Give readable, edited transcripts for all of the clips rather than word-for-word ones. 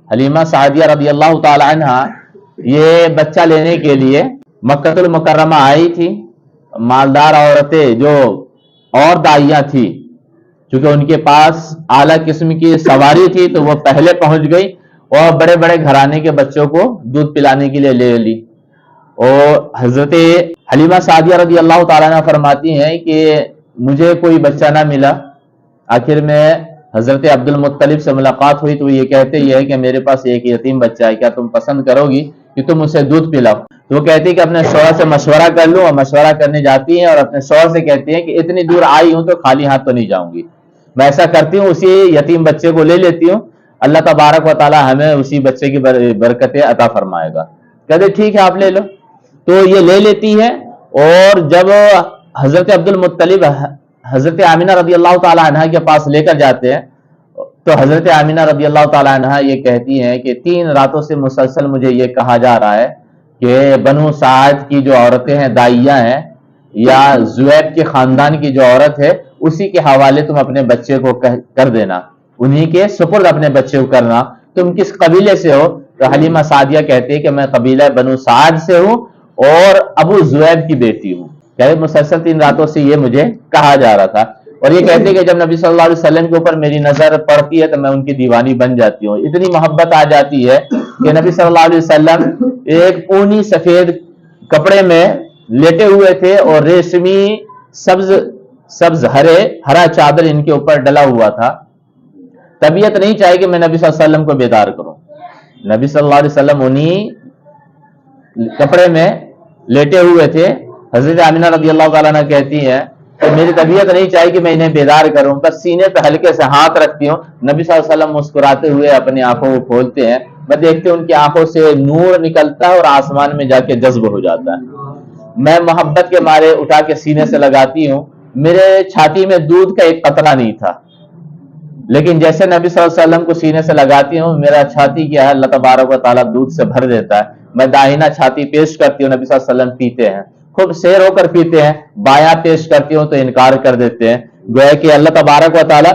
حلیمہ سعدیہ رضی اللہ تعالی عنہ یہ بچہ لینے کے لیے مکہ المکرمہ آئی تھی. مالدار عورتیں جو اور دائیاں تھی، چونکہ ان کے پاس اعلیٰ قسم کی سواری تھی تو وہ پہلے پہنچ گئی اور بڑے بڑے گھرانے کے بچوں کو دودھ پلانے کے لیے لے لی. اور حضرت حلیمہ سعدیہ رضی اللہ تعالیٰ عنہ فرماتی ہیں کہ مجھے کوئی بچہ نہ ملا. آخر میں حضرت عبد المطلب سے ملاقات ہوئی تو وہ یہ کہتے ہی ہے کہ میرے پاس ایک یتیم بچہ ہے، کیا تم پسند کرو گی کہ تم اسے دودھ پلاؤ؟ تو وہ کہتی ہے کہ اپنے شوہر سے مشورہ کر لوں، اور مشورہ کرنے جاتی ہیں اور اپنے شوہر سے کہتی ہیں کہ اتنی دور آئی ہوں تو خالی ہاتھ تو نہیں جاؤں گی، میں ایسا کرتی ہوں اسی یتیم بچے کو لے لیتی ہوں، اللہ تبارک و تعالی ہمیں اسی بچے کی برکتیں عطا فرمائے گا. کہتے ٹھیک ہے آپ لے لو. تو یہ لے لیتی ہے. اور جب حضرت عبد المطلب حضرت آمینہ رضی اللہ تعالی عنہ کے پاس لے کر جاتے ہیں تو حضرت آمینہ رضی اللہ تعالی عنہ یہ کہتی ہیں کہ 3 راتوں سے مسلسل مجھے یہ کہا جا رہا ہے کہ بنو سعد کی جو عورتیں ہیں، دائیاں ہیں، یا زویب کے خاندان کی جو عورت ہے، اسی کے حوالے تم اپنے بچے کو کر دینا، انہی کے سپرد اپنے بچے کو کرنا. تم کس قبیلے سے ہو؟ تو حلیمہ سعدیہ کہتی ہے کہ میں قبیلہ بنو سعد سے ہوں اور ابو زویب کی بیٹی ہوں. کہ مسلسل 3 راتوں سے یہ مجھے کہا جا رہا تھا. اور یہ کہتے ہیں کہ جب نبی صلی اللہ علیہ وسلم کے اوپر میری نظر پڑتی ہے تو میں ان کی دیوانی بن جاتی ہوں. اتنی محبت آ جاتی ہے کہ نبی صلی اللہ علیہ وسلم ایک اونی سفید کپڑے میں لیٹے ہوئے تھے اور ریشمی سبز ہرا چادر ان کے اوپر ڈلا ہوا تھا. طبیعت نہیں چاہے کہ میں نبی صلی اللہ علیہ وسلم کو بیدار کروں. نبی صلی اللہ علیہ وسلم انہی کپڑے میں لیٹے ہوئے تھے. حضرت آمینہ رضی اللہ تعالیٰ عنہ کہتی ہیں کہ میری طبیعت نہیں چاہیے کہ میں انہیں بیدار کروں، بس سینے پہ ہلکے سے ہاتھ رکھتی ہوں. نبی صلی اللہ علیہ وسلم مسکراتے ہوئے اپنی آنکھوں کو کھولتے ہیں، میں دیکھتی ہوں ان کی آنکھوں سے نور نکلتا ہے اور آسمان میں جا کے جذب ہو جاتا ہے. میں محبت کے مارے اٹھا کے سینے سے لگاتی ہوں. میرے چھاتی میں دودھ کا ایک قطرہ نہیں تھا، لیکن جیسے نبی صلی اللہ علیہ وسلم کو سینے سے لگاتی ہوں، میرا چھاتی کیا ہے، اللہ تبارک و تعالیٰ دودھ سے بھر دیتا ہے. میں داہنا چھاتی پیش کرتی ہوں، نبی صلی اللہ علیہ وسلم پیتے ہیں، خوب سیر ہو کر پیتے ہیں. بایاں پیش کرتی ہوں تو انکار کر دیتے ہیں. گویا کہ اللہ تبارک و تعالیٰ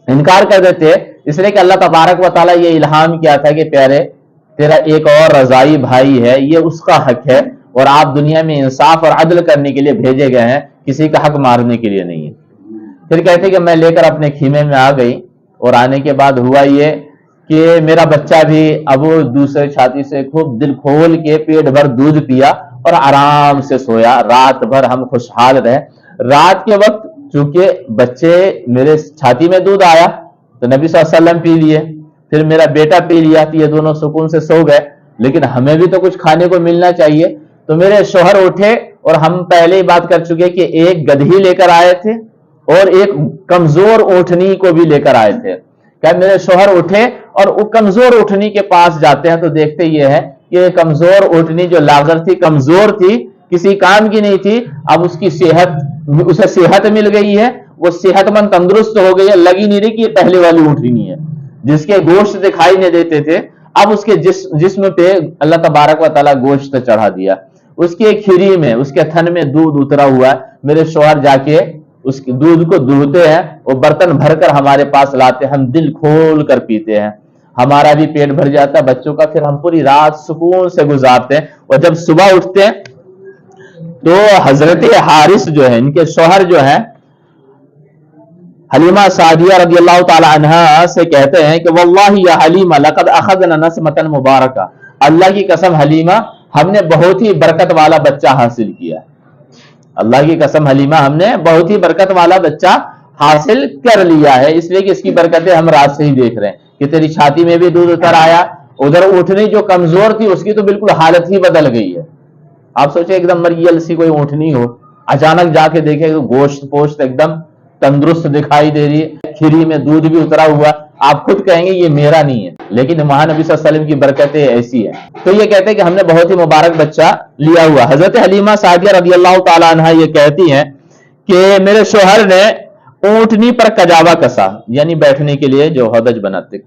انکار کر دیتے ہیں، اس لیے کہ اللہ تبارک و تعالیٰ یہ الہام کیا تھا کہ پیارے تیرا ایک اور رضائی بھائی ہے، یہ اس کا حق ہے، اور آپ دنیا میں انصاف اور عدل کرنے کے لیے بھیجے گئے ہیں، کسی کا حق مارنے کے لیے نہیں ہے. پھر کہتے کہ میں لے کر اپنے خیمے میں آ گئی، اور آنے کے بعد ہوا یہ کہ میرا بچہ بھی ابو دوسرے چھاتی سے خوب دل کھول کے پیٹ بھر دودھ پیا اور آرام سے سویا. رات بھر ہم خوشحال رہے. رات کے وقت چونکہ بچے میرے چھاتی میں دودھ آیا تو نبی صلی اللہ علیہ وسلم پی لیے، پھر میرا بیٹا پی لیا، تو یہ دونوں سکون سے سو گئے. لیکن ہمیں بھی تو کچھ کھانے کو ملنا چاہیے. تو میرے شوہر اٹھے، اور ہم پہلے ہی بات کر چکے کہ ایک گدھی لے کر آئے تھے اور ایک کمزور اونٹنی کو بھی لے کر آئے تھے. کہ میرے شوہر اٹھے اور وہ کمزور اونٹنی کے پاس جاتے ہیں تو دیکھتے یہ ہے کہ کمزور اونٹنی جو لاغر تھی، کمزور تھی، کسی کام کی نہیں تھی، اب اس کی اسے صحت مل گئی ہے، وہ صحت مند تندرست ہو گئی ہے. لگی نہیں رہی کہ یہ پہلے والی اونٹنی ہے جس کے گوشت دکھائی نہیں دیتے تھے. اب اس کے جسم پہ اللہ تبارک و تعالیٰ گوشت چڑھا دیا. اس کے کھیری میں، اس کے تھن میں دودھ اترا ہوا ہے. میرے شوہر جا کے اس دودھ کو دھوتے ہیں اور برتن بھر کر ہمارے پاس لاتے ہیں، ہم دل کھول کر پیتے ہیں. ہمارا بھی پیٹ بھر جاتا ہے، بچوں کا. پھر ہم پوری رات سکون سے گزارتے ہیں. اور جب صبح اٹھتے ہیں تو حضرت حارث جو ہے، ان کے شوہر جو ہیں حلیمہ سعدیہ رضی اللہ تعالی عنہا سے کہتے ہیں کہ واللہ یا حلیمہ لقد اخذنا نسمۃ مبارکہ، اللہ کی قسم حلیمہ ہم نے بہت ہی برکت والا بچہ حاصل کیا. اللہ کی قسم حلیمہ ہم نے بہت ہی برکت والا بچہ حاصل کر لیا ہے، اس لیے کہ اس کی برکتیں ہم رات سے ہی دیکھ رہے ہیں کہ تیری چھاتی میں بھی دودھ اتر آیا. ادھر اونٹنی جو کمزور تھی اس کی تو بالکل حالت ہی بدل گئی ہے. آپ سوچیں ایک دم مریل سی کوئی اونٹنی ہو، اچانک جا کے دیکھیں تو گوشت پوشت ایک دم تندرست دکھائی دے رہی ہے، کھیری میں دودھ بھی اترا ہوا. آپ خود کہیں گے یہ میرا نہیں ہے، لیکن وہاں نبی صلی اللہ علیہ وسلم کی برکتیں ایسی ہیں. تو یہ کہتے ہیں کہ ہم نے بہت ہی مبارک بچہ لیا ہوا. حضرت حلیمہ سعدیہ رضی اللہ تعالی عنہا یہ کہتی ہیں کہ میرے شوہر نے اونٹنی پر کجاوا کسا، یعنی بیٹھنے کے لیے جو ہودج بناتے،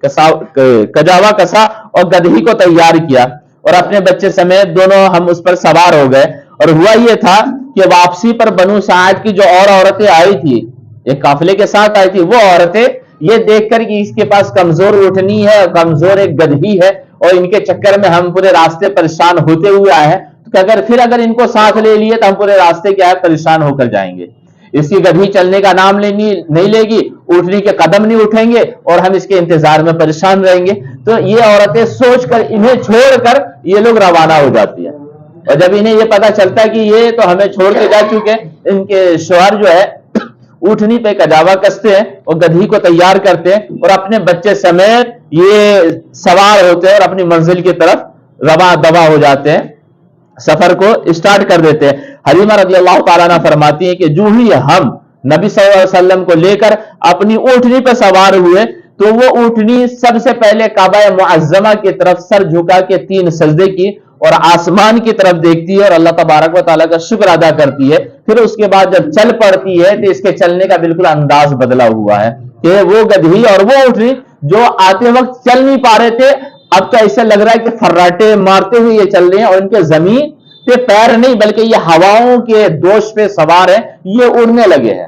کجاوا کسا اور گدھی کو تیار کیا، اور اپنے بچے سمیت دونوں ہم اس پر سوار ہو گئے. اور ہوا یہ تھا کہ واپسی پر بنو سعد کی جو اور عورتیں آئی تھی، ایک قافلے کے ساتھ آئی تھی، وہ عورتیں یہ دیکھ کر کہ اس کے پاس کمزور اٹھنی ہے، کمزور ایک گدھی ہے، اور ان کے چکر میں ہم پورے راستے پریشان ہوتے ہوئے آئے ہیں، تو اگر ان کو ساتھ لے لیے تو ہم پورے راستے کیا ہے پریشان ہو کر جائیں گے۔ اس کی گدھی چلنے کا نام نہیں لے گی، اٹھنے کے قدم نہیں اٹھیں گے، اور ہم اس کے انتظار میں پریشان رہیں گے۔ تو یہ عورتیں سوچ کر انہیں چھوڑ کر یہ لوگ روانہ ہو جاتی ہیں، اور جب انہیں یہ پتا چلتا ہے کہ یہ تو ہمیں چھوڑ کے جا چکے، ان کے شوہر جو ہے اونٹنی پہ کجاوا کستے ہیں اور گدھی کو تیار کرتے ہیں، اور اپنے بچے سمیت یہ سوار ہوتے ہیں اور اپنی منزل کی طرف رواں دوا ہو جاتے ہیں، سفر کو اسٹارٹ کر دیتے ہیں۔ حلیمہ رضی اللہ تعالیٰ عنہ فرماتی ہیں کہ جو ہی ہم نبی صلی اللہ علیہ وسلم کو لے کر اپنی اونٹنی پہ سوار ہوئے تو وہ اونٹنی سب سے پہلے کعبہ معظمہ کی طرف سر جھکا کے 3 سجدے کی اور آسمان کی طرف دیکھتی ہے اور اللہ تبارک و تعالیٰ کا شکر ادا کرتی ہے۔ پھر اس کے بعد جب چل پڑتی ہے تو اس کے چلنے کا بالکل انداز بدلا ہوا ہے کہ وہ گدھی اور وہ اونٹنی جو آتے وقت چل نہیں پا رہے تھے، اب تو ایسا لگ رہا ہے کہ فراٹے مارتے ہوئے یہ چل رہے ہیں، اور ان کے زمین پہ پیر نہیں بلکہ یہ ہواؤں کے دوش پہ سوار ہیں، یہ اڑنے لگے ہیں۔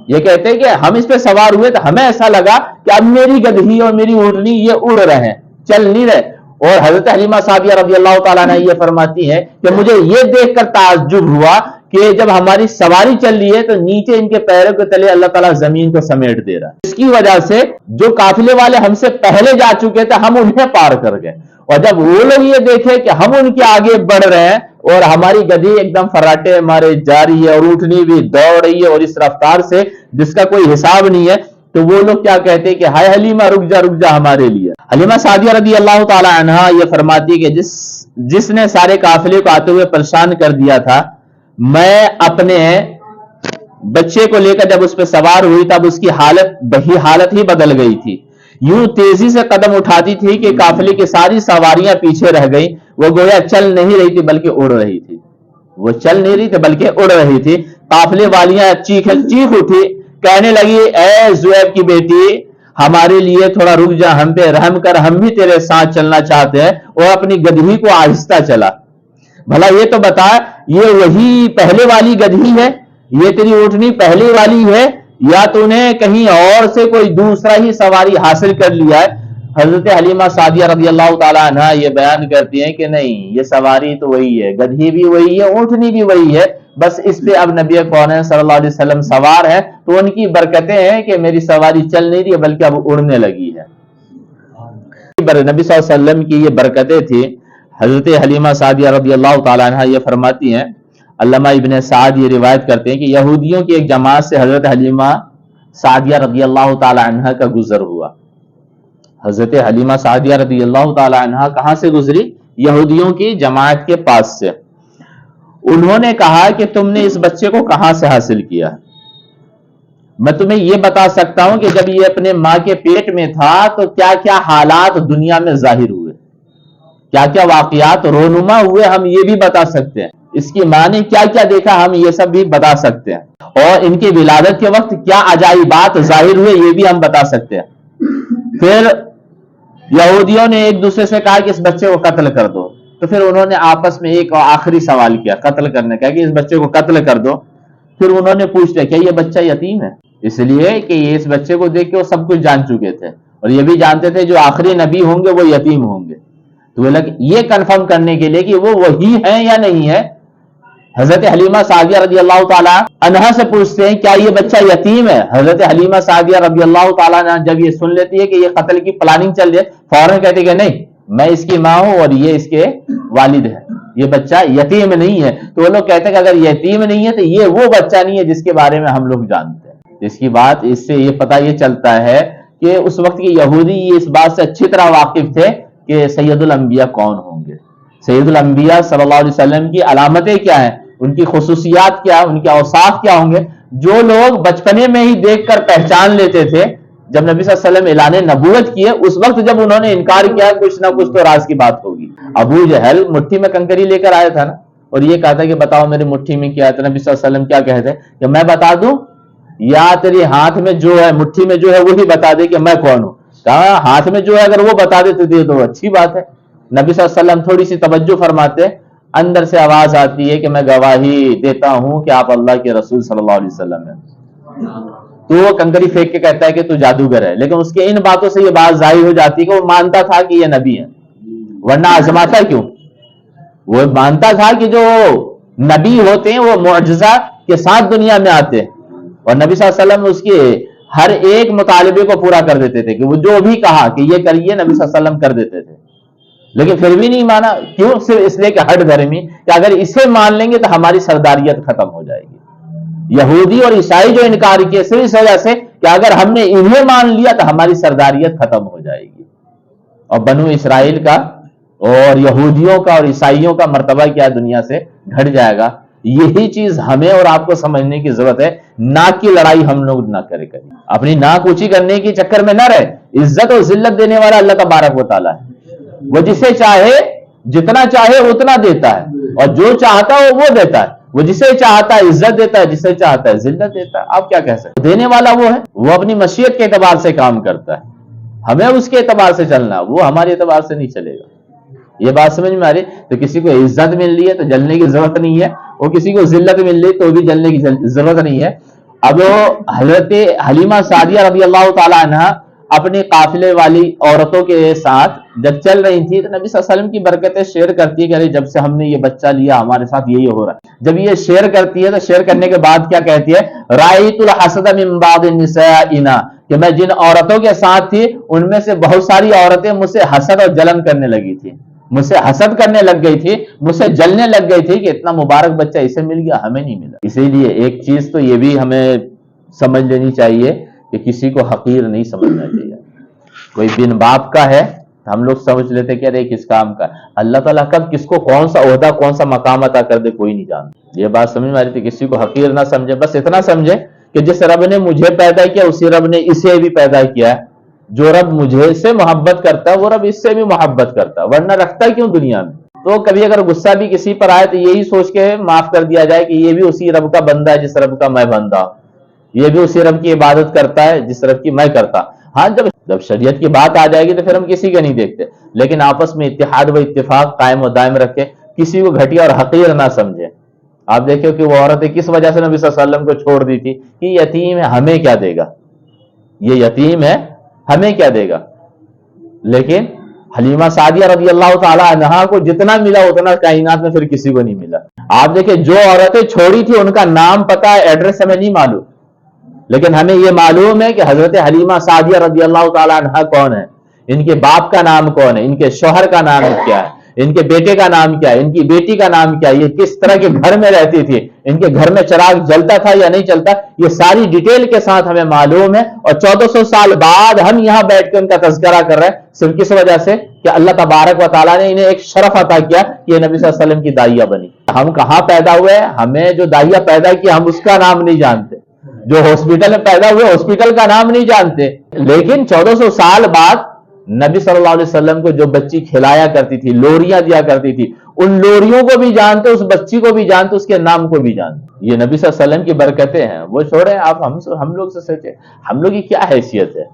یہ کہتے ہیں کہ ہم اس پہ سوار ہوئے تو ہمیں ایسا لگا کہ اب میری گدھی اور میری اونٹنی یہ اڑ رہے ہیں، چل نہیں رہے۔ اور حضرت حلیمہ سعدیہ رضی اللہ تعالیٰ عنہ یہ فرماتی ہے کہ مجھے یہ دیکھ کر تعجب ہوا کہ جب ہماری سواری چل رہی ہے تو نیچے ان کے پیروں کے تلے اللہ تعالیٰ زمین کو سمیٹ دے رہا ہے۔ اس کی وجہ سے جو قافلے والے ہم سے پہلے جا چکے تھے ہم انہیں پار کر گئے، اور جب وہ لوگ یہ دیکھے کہ ہم ان کے آگے بڑھ رہے ہیں اور ہماری گدھی ایک دم فراٹے مارے جا رہی ہے اور اونٹنی بھی دوڑ رہی ہے اور اس رفتار سے جس کا کوئی حساب نہیں ہے، تو وہ لوگ کیا کہتے کہ ہائے حلیمہ رک جا ہمارے لیے۔ حلیمہ سعدیہ رضی اللہ تعالی عنہ یہ فرماتی ہے کہ جس نے سارے قافلے کو آتے ہوئے پریشان کر دیا تھا، میں اپنے بچے کو لے کر جب اس پہ سوار ہوئی تب اس کی حالت ہی بدل گئی تھی، یوں تیزی سے قدم اٹھاتی تھی کہ قافلے کی ساری سواریاں پیچھے رہ گئیں، وہ گویا چل نہیں رہی تھی بلکہ اڑ رہی تھی، وہ چل نہیں رہی تھی بلکہ اڑ رہی تھی۔ قافلے والیاں چیخ اٹھی، کہنے لگی اے زویب کی بیٹی ہمارے لیے تھوڑا رک جا، ہم پہ رحم کر، ہم بھی تیرے ساتھ چلنا چاہتے ہیں، اور اپنی گدھی کو آہستہ چلا۔ بھلا یہ تو بتا یہ وہی پہلے والی گدھی ہے، یہ تیری اونٹنی پہلے والی ہے، یا تو نے کہیں اور سے کوئی دوسرا ہی سواری حاصل کر لیا ہے؟ حضرت حلیمہ سعدیہ رضی اللہ تعالی عنہ یہ بیان کرتی ہیں کہ نہیں، یہ سواری تو وہی ہے، گدھی بھی وہی ہے، اونٹنی بھی وہی ہے، بس اس پہ اب نبی کونین صلی اللہ علیہ وسلم سوار ہے تو ان کی برکتیں ہیں کہ میری سواری چل نہیں رہی ہے بلکہ اب اڑنے لگی ہے۔ نبی صلی اللہ علیہ وسلم کی یہ برکتیں تھی۔ حضرت حلیمہ سعدیہ رضی اللہ تعالی عنہ یہ فرماتی ہیں، علامہ ابن سعد یہ روایت کرتے ہیں کہ یہودیوں کی ایک جماعت سے حضرت حلیمہ سعدیہ رضی اللہ تعالی عنہ کا گزر ہوا۔ حضرت حلیمہ سعدیہ رضی اللہ تعالی عنہ کہاں سے گزری؟ یہودیوں کی جماعت کے پاس سے۔ انہوں نے کہا کہ تم نے اس بچے کو کہاں سے حاصل کیا؟ میں تمہیں یہ بتا سکتا ہوں کہ جب یہ اپنے ماں کے پیٹ میں تھا تو کیا کیا حالات دنیا میں ظاہر ہوئے، کیا کیا واقعات رونما ہوئے، ہم یہ بھی بتا سکتے ہیں۔ اس کی ماں نے کیا کیا دیکھا ہم یہ سب بھی بتا سکتے ہیں، اور ان کی ولادت کے وقت کیا عجائبات ظاہر ہوئے یہ بھی ہم بتا سکتے ہیں۔ پھر یہودیوں نے ایک دوسرے سے کہا کہ اس بچے کو قتل کر دو، تو پھر انہوں نے آپس میں ایک آخری سوال کیا قتل کرنے کا کہ اس بچے کو قتل کر دو۔ پھر انہوں نے پوچھ لیا کیا یہ بچہ یتیم ہے؟ اس لیے کہ یہ اس بچے کو دیکھ کے وہ سب کچھ جان چکے تھے اور یہ بھی جانتے تھے جو آخری نبی ہوں گے وہ یتیم ہوں گے، تو وہ لوگ یہ کنفرم کرنے کے لیے کہ وہ وہی ہیں یا نہیں ہے، حضرت حلیمہ سعدیہ رضی اللہ تعالی عنہا سے پوچھتے ہیں کیا یہ بچہ یتیم ہے؟ حضرت حلیمہ سعدیہ رضی اللہ تعالیٰ عنہ جب یہ سن لیتی ہے کہ یہ قتل کی پلاننگ چل رہی ہے فوراً کہتے کہ نہیں، میں اس کی ماں ہوں اور یہ اس کے والد ہے، یہ بچہ یتیم نہیں ہے۔ تو وہ لوگ کہتے ہیں کہ اگر یتیم نہیں ہے تو یہ وہ بچہ نہیں ہے جس کے بارے میں ہم لوگ جانتے ہیں۔ اس کی بات اس سے یہ پتہ یہ چلتا ہے کہ اس وقت کے یہودی اس بات سے اچھی طرح واقف تھے کہ سید الانبیاء کون ہوں گے، سید الانبیاء صلی اللہ علیہ وسلم کی علامتیں کیا ہیں، ان کی خصوصیات کیا، ان کے اوصاف کیا ہوں گے، جو لوگ بچپنے میں ہی دیکھ کر پہچان لیتے تھے۔ جب نبی صلی اللہ علیہ وسلم اعلان نبوت کیے اس وقت جب انہوں نے انکار کیا کچھ نہ کچھ تو راز کی بات ہوگی۔ ابو جہل مٹھی میں کنکری لے کر آیا تھا نا، اور یہ کہا تھا کہ بتاؤ میری مٹھی میں کیا ہے، تو نبی صلی اللہ علیہ وسلم کیا کہتے کہ میں بتا دوں یا تیری ہاتھ میں جو ہے مٹھی میں جو ہے وہی بتا دے کہ میں کون ہوں؟ کہا ہاتھ میں جو ہے اگر وہ بتا دے تو اچھی بات ہے۔ نبی صلی اللہ علیہ وسلم تھوڑی سی توجہ فرماتے، اندر سے آواز آتی ہے کہ میں گواہی دیتا ہوں کہ آپ اللہ کے رسول صلی اللہ علیہ وسلم ہیں۔ تو وہ کنکری پھینک کے کہتا ہے کہ تو جادوگر ہے، لیکن اس کے ان باتوں سے یہ بات ظاہر ہو جاتی ہے کہ وہ مانتا تھا کہ یہ نبی ہے، ورنہ آزماتا کیوں؟ وہ مانتا تھا کہ جو نبی ہوتے ہیں وہ معجزہ کے ساتھ دنیا میں آتے ہیں، اور نبی صلی اللہ علیہ وسلم اس کے ہر ایک مطالبے کو پورا کر دیتے تھے، کہ وہ جو بھی کہا کہ یہ کریے نبی صلی اللہ علیہ وسلم کر دیتے تھے، لیکن پھر بھی نہیں مانا. کیوں؟ صرف اس لیے کہ ہٹ دھرمی، کہ اگر اسے مان لیں گے تو ہماری سرداریت ختم ہو جائے گی. یہودی اور عیسائی جو انکار کیے صرف اس وجہ سے کہ اگر ہم نے انہیں مان لیا تو ہماری سرداریت ختم ہو جائے گی، اور بنو اسرائیل کا اور یہودیوں کا اور عیسائیوں کا مرتبہ کیا دنیا سے گھٹ جائے گا. یہی چیز ہمیں اور آپ کو سمجھنے کی ضرورت ہے. ناک کی لڑائی ہم لوگ نہ کرے کریں، اپنی ناک اونچی کرنے کے چکر میں نہ رہے. عزت اور ذلت دینے والا اللہ تبارک و تعالیٰ ہے، وہ جسے چاہے جتنا چاہے اتنا دیتا ہے، اور جو چاہتا ہے وہ دیتا ہے. وہ جسے چاہتا ہے عزت دیتا ہے، جسے چاہتا ہے ذلت دیتا ہے. آپ کیا کہہ سکتے؟ دینے والا وہ ہے، وہ اپنی مشیت کے اعتبار سے کام کرتا ہے. ہمیں اس کے اعتبار سے چلنا، وہ ہمارے اعتبار سے نہیں چلے گا. یہ بات سمجھ میں آ رہی؟ تو کسی کو عزت مل رہی ہے تو جلنے کی ضرورت نہیں ہے، اور کسی کو ذلت مل رہی تو بھی جلنے کی ضرورت نہیں ہے. اب حضرت حلیمہ سعدیہ رضی اللہ تعالی عنہ اپنے قافلے والی عورتوں کے ساتھ جب چل رہی تھی تو نبی صلی اللہ علیہ وسلم کی برکتیں شیئر کرتی ہے کہ ارے جب سے ہم نے یہ بچہ لیا ہمارے ساتھ یہی ہو رہا ہے. جب یہ شیئر کرتی ہے تو شیئر کرنے کے بعد کیا کہتی ہے؟ رأیت الحسد من بعض النساء، کہ میں جن عورتوں کے ساتھ تھی ان میں سے بہت ساری عورتیں مجھ سے حسد اور جلن کرنے لگی تھی، مجھ سے حسد کرنے لگ گئی تھی، مجھ سے جلنے لگ گئی تھی کہ اتنا مبارک بچہ اسے مل گیا ہمیں نہیں ملا. اسی لیے ایک چیز تو یہ بھی ہمیں سمجھ لینی چاہیے کہ کسی کو حقیر نہیں سمجھنا چاہیے. کوئی بن باپ کا ہے ہم لوگ سمجھ لیتے کہ ارے کس کام کا. اللہ تعالیٰ کب کس کو کون سا عہدہ کون سا مقام عطا کر دے کوئی نہیں جانتا. یہ بات سمجھ میں آ رہی تھی؟ کسی کو حقیر نہ سمجھے، بس اتنا سمجھے کہ جس رب نے مجھے پیدا کیا اسی رب نے اسے بھی پیدا کیا ہے. جو رب مجھے سے محبت کرتا ہے وہ رب اس سے بھی محبت کرتا ہے، ورنہ رکھتا کیوں دنیا میں؟ تو کبھی اگر غصہ بھی کسی پر آئے تو یہی سوچ کے معاف کر دیا جائے کہ یہ بھی اسی رب کا بندہ ہے جس رب کا میں بندہ، یہ بھی اسی رب کی عبادت کرتا ہے جس رب کی میں کرتا. ہاں جب شریعت کی بات آ جائے گی تو پھر ہم کسی کا نہیں دیکھتے، لیکن آپس میں اتحاد و اتفاق قائم و دائم رکھے، کسی کو گھٹیا اور حقیر نہ سمجھے. آپ دیکھو کہ وہ عورتیں کس وجہ سے نبی صلی اللہ علیہ وسلم کو چھوڑ دی تھی کہ یتیم ہے ہمیں کیا دے گا، یہ یتیم ہے ہمیں کیا دے گا. لیکن حلیمہ سعدیہ رضی اللہ تعالی عنہا کو جتنا ملا اتنا کائنات میں پھر کسی کو نہیں ملا. آپ دیکھیں جو عورتیں چھوڑی تھی ان کا نام پتہ ایڈریس ہمیں نہیں معلوم، لیکن ہمیں یہ معلوم ہے کہ حضرت حلیمہ سعدیہ رضی اللہ تعالی عنہا کون ہے، ان کے باپ کا نام کون ہے، ان کے شوہر کا نام کیا ہے، ان کے بیٹے کا نام کیا ہے، ان کی بیٹی کا نام کیا ہے، یہ کس طرح کے گھر میں رہتی تھی، ان کے گھر میں چراغ جلتا تھا یا نہیں چلتا، یہ ساری ڈیٹیل کے ساتھ ہمیں معلوم ہے. اور 1400 سال بعد ہم یہاں بیٹھ کے ان کا تذکرہ کر رہے ہیں صرف کس وجہ سے کہ اللہ تبارک و تعالیٰ نے انہیں ایک شرف عطا کیا کہ یہ نبی صلی اللہ علیہ وسلم کی داعیہ بنی. ہم کہاں پیدا ہوئے؟ ہمیں جو داعیہ پیدا کیا ہم اس کا نام نہیں جانتے، جو ہاسپٹل میں پیدا ہوئے ہاسپٹل کا نام نہیں جانتے. لیکن 1400 سال بعد نبی صلی اللہ علیہ وسلم کو جو بچی کھلایا کرتی تھی، لوریاں دیا کرتی تھی، ان لوریوں کو بھی جانتے، اس بچی کو بھی جانتے، اس کے نام کو بھی جانتے. یہ نبی صلی اللہ علیہ وسلم کی برکتیں ہیں. وہ چھوڑیں آپ ہم لوگ سے سوچیں ہم لوگ کی کیا حیثیت ہے.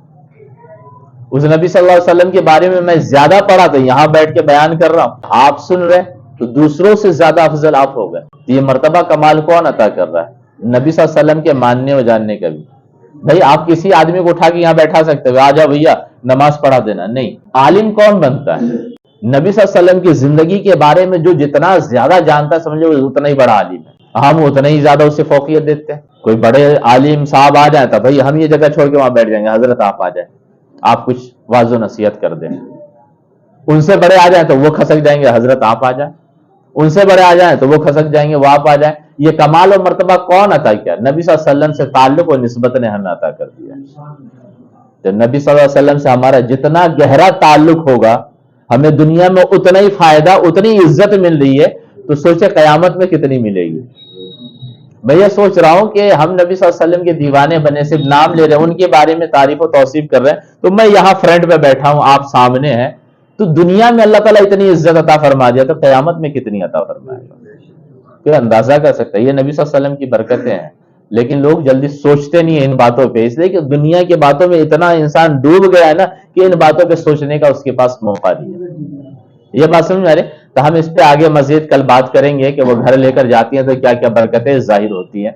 اس نبی صلی اللہ علیہ وسلم کے بارے میں میں زیادہ پڑھا تو یہاں بیٹھ کے بیان کر رہا ہوں، آپ سن رہے تو دوسروں سے زیادہ افضل آپ ہو گئے. یہ مرتبہ کمال کون عطا کر رہا ہے؟ نبی صلی اللہ علیہ وسلم کے ماننے اور جاننے کا بھی. بھائی آپ کسی آدمی کو اٹھا کے یہاں بیٹھا سکتے ہو، آ جا بھیا نماز پڑھا دینا، نہیں. عالم کون بنتا ہے؟ نبی صلی اللہ علیہ وسلم کی زندگی کے بارے میں جو جتنا زیادہ جانتا ہے سمجھو اتنا ہی بڑا عالم ہے. ہم اتنا ہی زیادہ اسے فوقیت دیتے ہیں. کوئی بڑے عالم صاحب آ جائیں تو بھائی ہم یہ جگہ چھوڑ کے وہاں بیٹھ جائیں گے، حضرت آپ آ جائیں آپ کچھ واضح و نصیحت کر دیں. ان سے بڑے آ جائیں تو وہ کھسک جائیں گے، حضرت آپ آ جائیں. ان سے بڑے آ جائیں تو وہ کھسک جائیں گے، وہ آپ آ جائیں. یہ کمال و مرتبہ کون عطا کیا؟ نبی صلی اللہ علیہ وسلم سے تعلق و نسبت نے ہمیں عطا کر دیا. تو نبی صلی اللہ علیہ وسلم سے ہمارا جتنا گہرا تعلق ہوگا ہمیں دنیا میں اتنا ہی فائدہ اتنی عزت مل رہی ہے، تو سوچے قیامت میں کتنی ملے گی. میں یہ سوچ رہا ہوں کہ ہم نبی صلی اللہ علیہ وسلم کے دیوانے بنے، صرف نام لے رہے ہیں، ان کے بارے میں تعریف و توصیف کر رہے ہیں، تو میں یہاں فرنٹ پہ بیٹھا ہوں آپ سامنے ہیں، تو دنیا میں اللہ تعالیٰ اتنی عزت عطا فرما دیا تو قیامت میں کتنی عطا فرمائے گا پھر اندازہ کر سکتا ہے. یہ نبی صلی اللہ علیہ وسلم کی برکتیں ہیں، لیکن لوگ جلدی سوچتے نہیں ہیں ان باتوں پہ، اس لیے کہ دنیا کی باتوں میں اتنا انسان ڈوب گیا ہے نا کہ ان باتوں پہ سوچنے کا اس کے پاس موقع نہیں ہے. یہ بات سمجھ میں آ رہی؟ تو ہم اس پہ آگے مزید کل بات کریں گے کہ وہ گھر لے کر جاتی ہیں تو کیا کیا برکتیں ظاہر ہوتی ہیں.